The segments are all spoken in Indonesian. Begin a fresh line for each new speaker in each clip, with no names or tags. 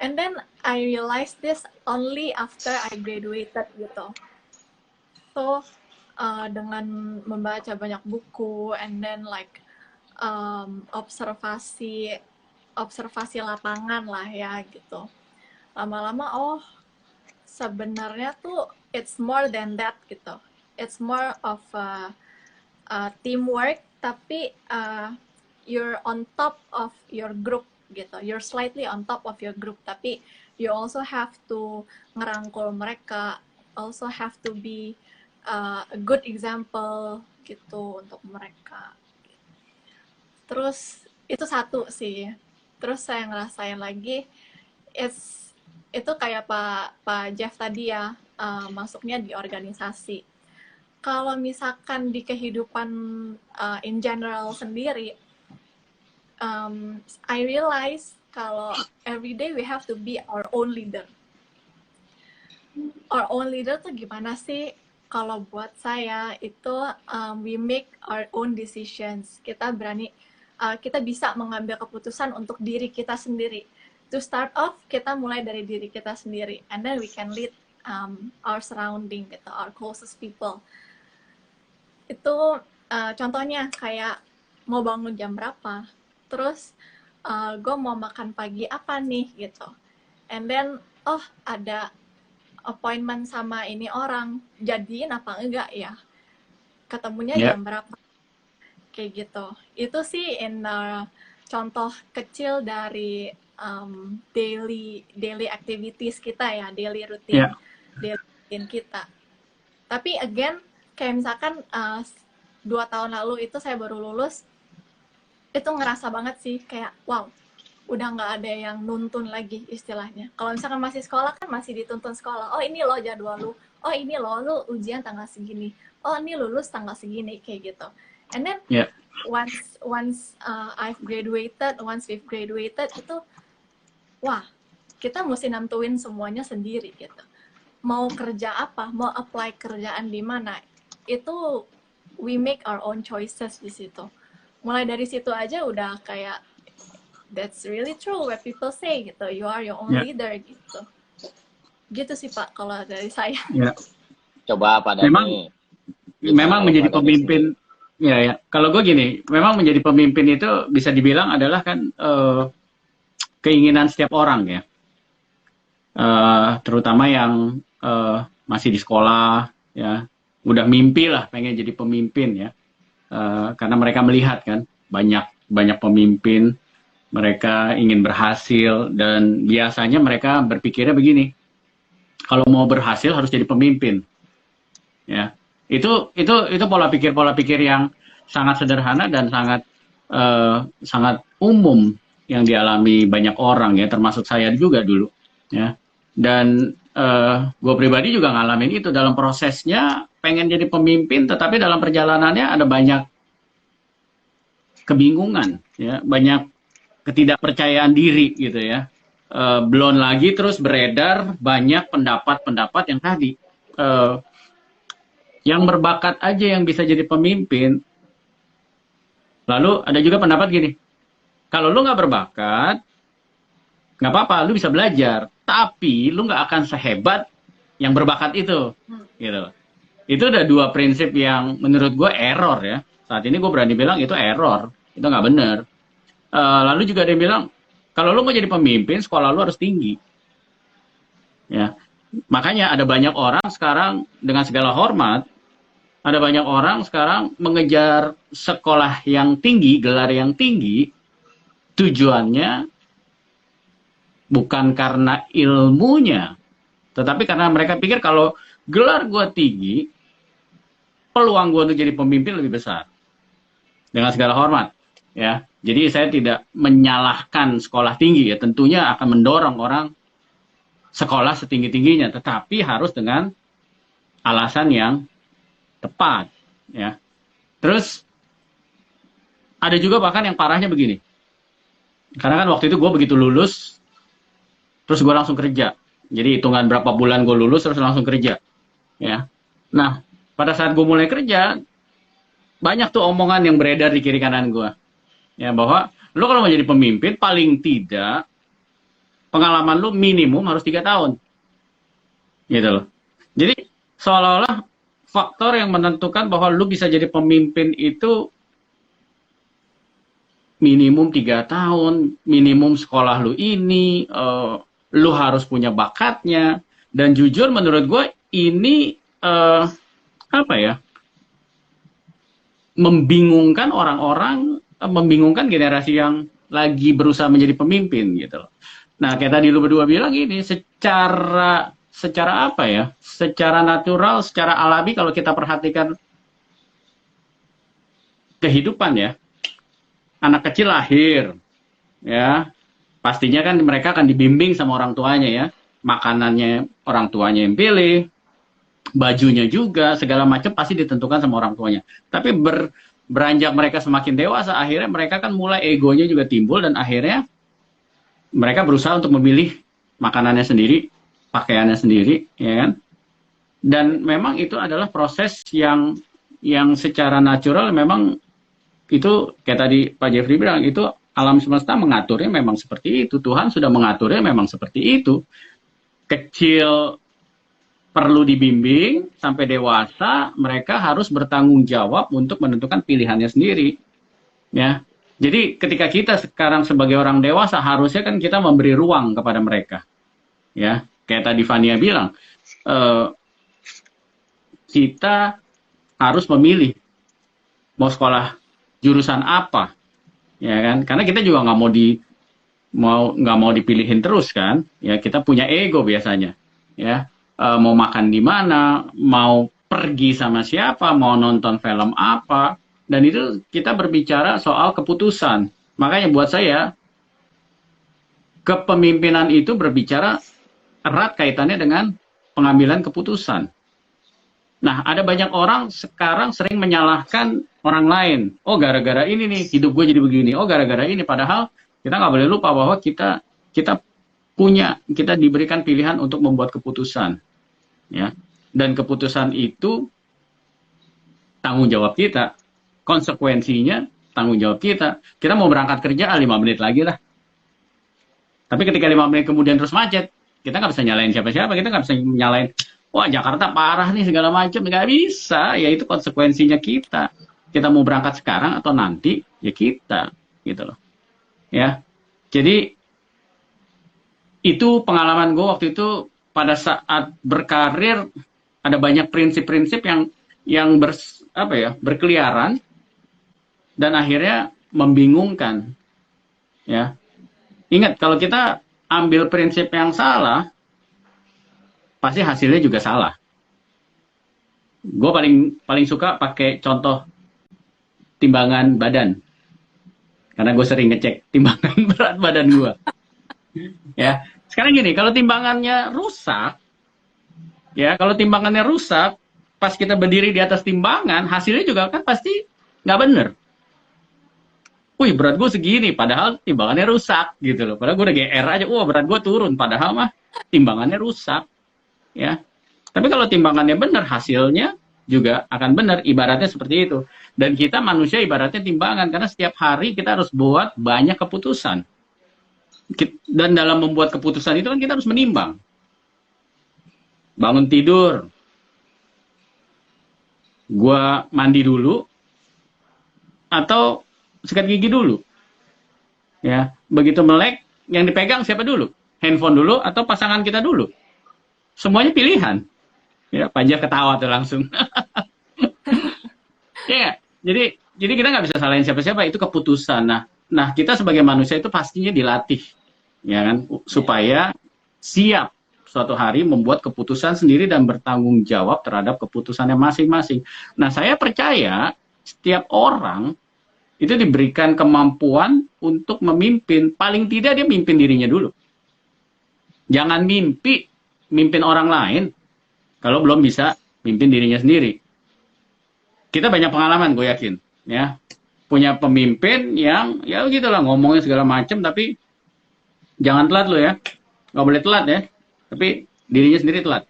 And then I realized this only after I graduated gitu. So dengan membaca banyak buku and then like observasi lapangan lah ya gitu. Lama-lama sebenarnya tuh it's more than that gitu. It's more of teamwork, tapi you're on top of your group gitu. You're slightly on top of your group, tapi you also have to ngerangkul mereka, also have to be a good example gitu untuk mereka. Terus itu satu sih. Terus saya ngerasain lagi, itu kayak Pak Jeff tadi ya, masuknya di organisasi. Kalau misalkan di kehidupan in general sendiri, I realize kalau everyday we have to be our own leader. Our own leader tuh gimana sih? Kalau buat saya itu we make our own decisions. Kita bisa mengambil keputusan untuk diri kita sendiri. To start off, kita mulai dari diri kita sendiri, and then we can lead our surrounding, gitu, our closest people. Itu contohnya kayak mau bangun jam berapa, terus gue mau makan pagi apa nih gitu, and then ada appointment sama ini orang, jadiin apa enggak ya, ketemunya jam berapa, kayak gitu. Itu sih contoh kecil dari daily activities kita ya, daily routine kita. Tapi again, kayak misalkan 2 tahun lalu itu saya baru lulus, itu ngerasa banget sih kayak wow, udah nggak ada yang nuntun lagi istilahnya. Kalau misalkan masih sekolah kan masih dituntun sekolah. Oh ini loh jadwal lu, oh ini loh lu ujian tanggal segini, oh ini lulus tanggal segini, kayak gitu. And then once we've graduated itu wah, kita mesti nentuin semuanya sendiri gitu. Mau kerja apa, mau apply kerjaan di mana, itu we make our own choices di situ. Mulai dari situ aja udah kayak that's really true what people say gitu. You are your own leader gitu. Gitu sih Pak kalau dari saya.
Coba Pak Dhani.
Memang menjadi pemimpin ya. Kalau gue gini, memang menjadi pemimpin itu bisa dibilang adalah kan keinginan setiap orang ya. Terutama yang masih di sekolah ya, udah mimpi lah pengen jadi pemimpin ya, karena mereka melihat kan banyak pemimpin, mereka ingin berhasil, dan biasanya mereka berpikirnya begini, kalau mau berhasil harus jadi pemimpin ya. Itu pola pikir yang sangat sederhana dan sangat umum yang dialami banyak orang ya, termasuk saya juga dulu ya. Dan gue pribadi juga ngalamin itu dalam prosesnya, pengen jadi pemimpin, tetapi dalam perjalanannya ada banyak kebingungan, ya, banyak ketidakpercayaan diri gitu ya. Belum lagi terus beredar banyak pendapat-pendapat yang tadi, yang berbakat aja yang bisa jadi pemimpin. Lalu ada juga pendapat gini, kalau lu nggak berbakat, nggak apa-apa, lu bisa belajar, tapi lu nggak akan sehebat yang berbakat itu, gitu. Itu udah 2 prinsip yang menurut gue error ya. Saat ini gue berani bilang itu error, itu nggak benar. Lalu juga ada yang bilang, kalau lu mau jadi pemimpin, sekolah lu harus tinggi. Ya, makanya ada banyak orang sekarang, dengan segala hormat, ada banyak orang sekarang mengejar sekolah yang tinggi, gelar yang tinggi, tujuannya bukan karena ilmunya, tetapi karena mereka pikir kalau gelar gue tinggi, peluang gue untuk jadi pemimpin lebih besar. Dengan segala hormat, ya. Jadi saya tidak menyalahkan sekolah tinggi ya, tentunya akan mendorong orang sekolah setinggi-tingginya, tetapi harus dengan alasan yang tepat, ya. Terus ada juga bahkan yang parahnya begini. Karena kan waktu itu gue begitu lulus, terus gue langsung kerja. Jadi hitungan berapa bulan gue lulus terus langsung kerja, ya. Nah, pada saat gue mulai kerja, banyak tuh omongan yang beredar di kiri kanan gue, ya, bahwa lo kalau mau jadi pemimpin paling tidak pengalaman lu minimum harus 3 tahun. Gitu loh. Jadi seolah-olah faktor yang menentukan bahwa lu bisa jadi pemimpin itu minimum 3 tahun, minimum sekolah lu ini, lu harus punya bakatnya. Dan jujur menurut gue ini apa ya, membingungkan orang-orang, membingungkan generasi yang lagi berusaha menjadi pemimpin gitu loh. Nah, kayak tadi lu berdua bilang ini, secara apa ya, secara natural, secara alami kalau kita perhatikan kehidupan ya, anak kecil lahir, ya, pastinya kan mereka akan dibimbing sama orang tuanya ya, makanannya orang tuanya yang pilih, bajunya juga, segala macam pasti ditentukan sama orang tuanya. Tapi beranjak mereka semakin dewasa, akhirnya mereka kan mulai egonya juga timbul, dan akhirnya mereka berusaha untuk memilih makanannya sendiri, pakaiannya sendiri, ya kan? Dan memang itu adalah proses yang secara natural memang itu kayak tadi Pak Jeffrey bilang, itu alam semesta mengaturnya memang seperti itu. Tuhan sudah mengaturnya memang seperti itu. Kecil perlu dibimbing, sampai dewasa mereka harus bertanggung jawab untuk menentukan pilihannya sendiri. Ya. Jadi ketika kita sekarang sebagai orang dewasa, harusnya kan kita memberi ruang kepada mereka. Ya, kayak tadi Fania bilang, kita harus memilih mau sekolah jurusan apa, ya kan? Karena kita juga nggak mau dipilihin terus kan? Ya, kita punya ego biasanya, ya. Mau makan di mana, mau pergi sama siapa, mau nonton film apa, dan itu kita berbicara soal keputusan. Makanya buat saya, kepemimpinan itu berbicara erat kaitannya dengan pengambilan keputusan. Nah, ada banyak orang sekarang sering menyalahkan orang lain. Oh, gara-gara ini nih, hidup gue jadi begini. Oh, gara-gara ini. Padahal kita nggak boleh lupa bahwa kita diberikan pilihan untuk membuat keputusan. Ya. Dan keputusan itu tanggung jawab kita. Konsekuensinya tanggung jawab kita. Kita mau berangkat kerja 5 menit lagi lah. Tapi ketika 5 menit kemudian terus macet, kita nggak bisa nyalain siapa-siapa. Kita nggak bisa nyalain, wah Jakarta parah nih segala macam, nggak bisa. Ya itu konsekuensinya kita. Kita mau berangkat sekarang atau nanti, ya kita, gitu loh. Ya, jadi itu pengalaman gue waktu itu pada saat berkarir, ada banyak prinsip-prinsip yang berkeliaran dan akhirnya membingungkan. Ya, ingat kalau kita ambil prinsip yang salah, pasti hasilnya juga salah. Gue paling suka pakai contoh timbangan badan, karena gue sering ngecek timbangan berat badan gue. Ya, sekarang gini, kalau timbangannya rusak, pas kita berdiri di atas timbangan, hasilnya juga kan pasti nggak bener. Wih, berat gue segini, padahal timbangannya rusak, gitu loh. Padahal gue udah GR aja, wah berat gue turun, padahal mah timbangannya rusak. Ya, tapi kalau timbangannya benar, hasilnya juga akan benar. Ibaratnya seperti itu. Dan kita manusia ibaratnya timbangan, karena setiap hari kita harus buat banyak keputusan. Dan dalam membuat keputusan itu kan kita harus menimbang. Bangun tidur, gua mandi dulu atau sikat gigi dulu. Ya, begitu melek, yang dipegang siapa dulu? Handphone dulu atau pasangan kita dulu? Semuanya pilihan. Ya, Panja ketawa tuh langsung. Ya, jadi kita nggak bisa salahin siapa-siapa, itu keputusan. Nah, kita sebagai manusia itu pastinya dilatih, ya kan, supaya siap suatu hari membuat keputusan sendiri dan bertanggung jawab terhadap keputusannya masing-masing. Nah, saya percaya setiap orang itu diberikan kemampuan untuk memimpin. Paling tidak dia mimpin dirinya dulu. Jangan mimpin orang lain kalau belum bisa mimpin dirinya sendiri. Kita banyak pengalaman, gue yakin, ya, punya pemimpin yang ya gitulah, ngomongnya segala macam, tapi jangan telat lo ya, nggak boleh telat ya, tapi dirinya sendiri telat,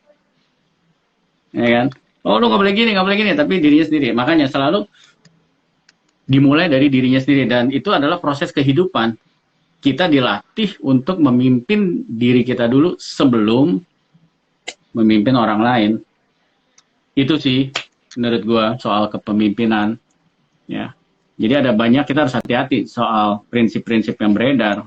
ya kan? Oh, lo nggak boleh gini, tapi dirinya sendiri. Makanya selalu dimulai dari dirinya sendiri, dan itu adalah proses kehidupan. kita dilatih untuk memimpin diri kita dulu sebelum memimpin orang lain. Itu sih menurut gua soal kepemimpinan, ya. Jadi ada banyak, kita harus hati-hati soal prinsip-prinsip yang beredar.